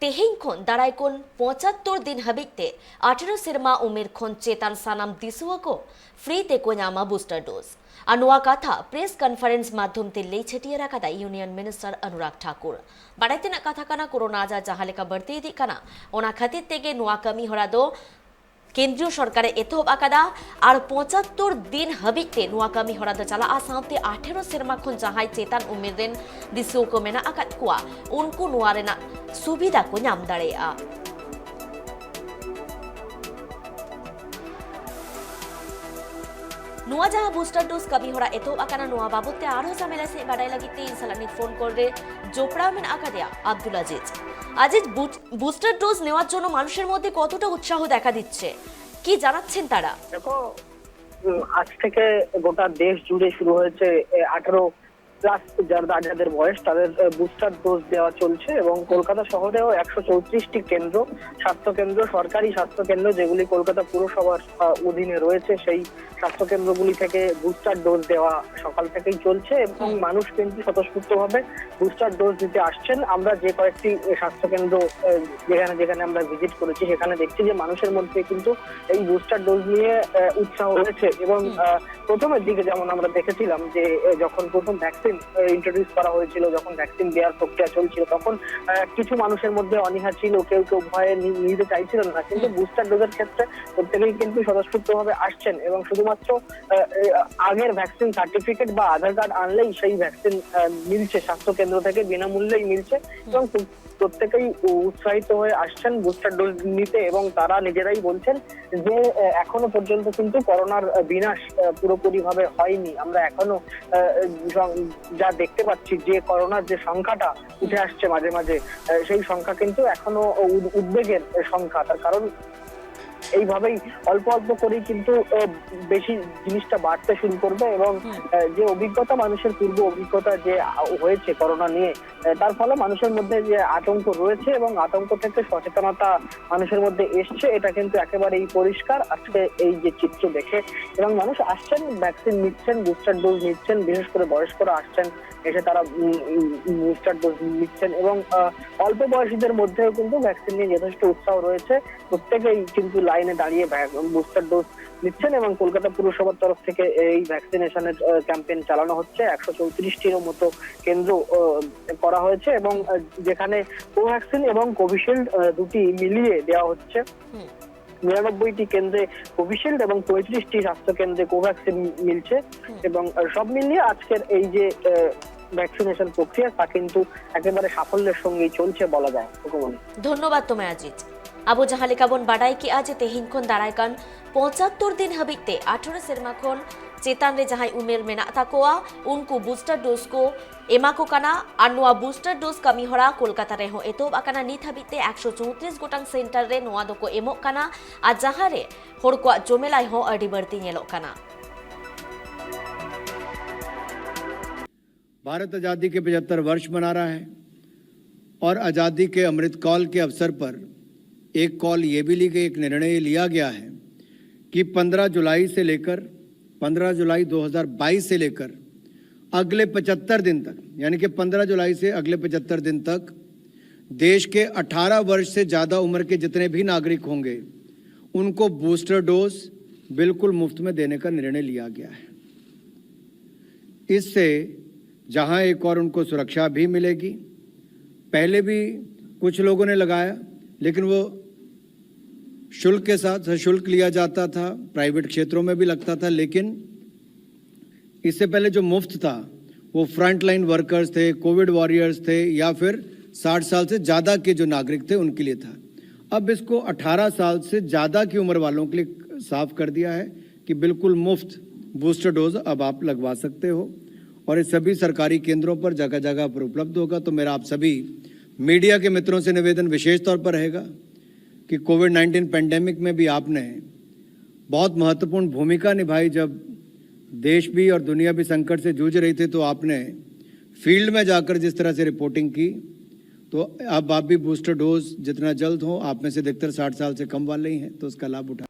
तेहें खन दाराय कन 75 दिन हबिते 18 सेरमा उमेर खन चेतान सानाम दिसुआ को फ्री ते को ᱧᱟᱢᱟ बूस्टर डोज अनुआ कथा प्रेस कॉन्फ्रेंस माध्यम ते लई छेटिया राकादा यूनियन मिनिस्टर अनुराग ठाकुर बाड़ाइतेना कथा काना कोरोना आजार जहां लेका बढ़ती इदी काना ओना खातिर तेगे नुआ कमी हरा दो केंद्रीय सरकारे एतहब आकादा और 75 दिन हबिते नुआ कमी हरा दो चला साउते 18 सेरमा खन जहां चेतान उमेर रेन दिसुआ को मेना आकाद कुआ उनको नुआ रेना सुविधा को ᱧᱟᱢ दाड़ेया। नुआ जहां बूस्टर डोज कमी हरा एतो आकाना नुआ बाबूते आरो झमेला से बाडाय लगिते इनसालानी फोन करे जोपड़ा में आकादिया আব্দুল আজিজ বুস্টার ডোজ নেওয়ার জন্য মানুষের মধ্যে কতটা উৎসাহ দেখা দিচ্ছে কি জানাচ্ছেন তারা? দেখো আজ থেকে গোটা দেশ জুড়ে শুরু হয়েছে 18 প্লাস যাদের বয়স তাদের বুস্টার ডোজ দেওয়া চলছে এবং কলকাতা শহরেও 134টি কেন্দ্র স্বাস্থ্য কেন্দ্র সরকারি স্বাস্থ্য কেন্দ্র যেগুলি কলকাতা পুরসভার অধীনে রয়েছে সেই স্বাস্থ্য কেন্দ্রগুলি থেকে বুস্টার ডোজ দেওয়া সকাল থেকেই চলছে এবং মানুষ কিন্তু স্বতঃস্ফূর্তভাবে বুস্টার ডোজ দিতে আসছেন। আমরা যে কয়েকটি স্বাস্থ্য কেন্দ্র যেখানে আমরা ভিজিট করেছি সেখানে দেখছি যে মানুষের মধ্যে কিন্তু এই বুস্টার ডোজ নিয়ে উৎসাহ রয়েছে এবং প্রথমের দিকে যেমন আমরা দেখেছিলাম যে যখন প্রথম ভ্যাকসিন ইন্ট্রোডিউস করা হয়েছিল যখন ভ্যাকসিন দেওয়ার প্রক্রিয়া চলছিল তখন কিছু মানুষের মধ্যে অনীহা ছিল, কেউ ভয়ে নিতে চাইছিলেন না, কিন্তু বুস্টার ডোজের ক্ষেত্রে প্রত্যেকেই কিন্তু স্বতঃস্ফূর্তভাবে আসছেন এবং শুধুমাত্র আগের ভ্যাকসিন সার্টিফিকেট বা আধার কার্ড আনলেই সেই ভ্যাকসিন মিলছে স্বাস্থ্য কেন্দ্র থেকে বিনামূল্যেই মিলছে এবং প্রত্যেকেই উৎসাহিত হয়ে আসছেন বুস্টার ডোজ নিতে এবং তারা নিজেরাই বলছেন যে এখনো পর্যন্ত কিন্তু করোনার বিনাশ পুরোপুরি ভাবে হয়নি। আমরা এখনো যা দেখতে পাচ্ছি যে করোনার যে সংখ্যাটা উঠে আসছে মাঝে মাঝে সেই সংখ্যা কিন্তু এখনো উদ্বেগের সংখ্যা। তার কারণ এইভাবেই অল্প অল্প করেই কিন্তু বেশি জিনিসটা বাড়তে শুরু করবে এবং যে অভিজ্ঞতা মানুষের পূর্ব অভিজ্ঞতা যে হয়েছে করোনা নিয়ে তার ফলে মানুষের মধ্যে যে আতঙ্ক রয়েছে এবং আতঙ্ক থেকে সচেতনতা মানুষের মধ্যে এসছে এটা কিন্তু একেবারেই পরিষ্কার আজকে এই যে চিত্র দেখে এবং মানুষ আসছেন ভ্যাকসিন নিচ্ছেন বুস্টার ডোজ নিচ্ছেন, বিশেষ করে বয়স্করা আসছেন এসে তারা বুস্টার ডোজ নিচ্ছেন এবং অল্প বয়সীদের মধ্যেও কিন্তু ভ্যাকসিন নিয়ে যথেষ্ট উৎসাহ রয়েছে। প্রত্যেকেই কিন্তু লাইনে দাঁড়িয়ে বুস্টার ডোজ নিচ্ছেন এবং কলকাতা পুরসভার তরফ থেকে এই ভ্যাকসিনেশনের ক্যাম্পেইন চালানো হচ্ছে। 134টির মতো কেন্দ্র করা হয়েছে এবং যেখানে কোভ্যাক্সিন এবং কোভিশিল্ড দুটি মিলিয়ে দেওয়া হচ্ছে। 99টি কেন্দ্রে কোভিশিল্ড এবং 35টি স্বাস্থ্য কেন্দ্রে কোভ্যাক্সিন মিলছে এবং সব মিলিয়ে আজকের এই যে ভ্যাকসিনেশন প্রক্রিয়া তা কিন্তু একেবারে সাফল্যের সঙ্গেই চলছে বলা যায়। ধন্যবাদ তোমায় আজিজ। আবু জাহালে কাবন বাডাই কি আজ তেহিন खन दारायकान 75 दिन हबिते 18 सेरमा खन चेतान रे जहां उमेर मेना ताकोआ उनको बूस्टर डोज को एमा को काना अनुआ बूस्टर डोज कमी हरा कोलकाता रे हो एतो बाकाना नित हबिते 134 गोटांग सेंटर रे नोआ दको एमो काना आ जहां रे होड़ को जोमेलाई हो अडी बर्ती नेलो काना। भारत आजादी के 75 वर्ष मना रहा है और आजादी के अमृत काल के अवसर पर एक कॉल ये भी ली गई, एक निर्णय लिया गया है कि 15 जुलाई 2022 से लेकर अगले 75 दिन तक, यानी कि 15 जुलाई से अगले 75 दिन तक देश के 18 वर्ष से ज़्यादा उम्र के जितने भी नागरिक होंगे उनको बूस्टर डोज बिल्कुल मुफ्त में देने का निर्णय लिया गया है। इससे जहां एक और उनको सुरक्षा भी मिलेगी, पहले भी कुछ लोगों ने लगाया लेकिन वो शुल्क के साथ सशुल्क लिया जाता था, प्राइवेट क्षेत्रों में भी लगता था, लेकिन इससे पहले जो मुफ्त था वो फ्रंट लाइन वर्कर्स थे, कोविड वॉरियर्स थे या फिर 60 साल से ज़्यादा के जो नागरिक थे उनके लिए था। अब इसको 18 साल से ज़्यादा की उम्र वालों के लिए साफ कर दिया है कि बिल्कुल मुफ्त बूस्टर डोज अब आप लगवा सकते हो और ये सभी सरकारी केंद्रों पर जगह जगह पर उपलब्ध होगा। तो मेरा आप सभी मीडिया के मित्रों से निवेदन विशेष तौर पर रहेगा कि कोविड-19 पेंडेमिक में भी आपने बहुत महत्वपूर्ण भूमिका निभाई। जब देश भी और दुनिया भी संकट से जूझ रही थी तो आपने फील्ड में जाकर जिस तरह से रिपोर्टिंग की, तो अब आप भी बूस्टर डोज जितना जल्द हो, आप में से अधिकतर 60 साल से कम वाले ही हैं, तो उसका लाभ उठा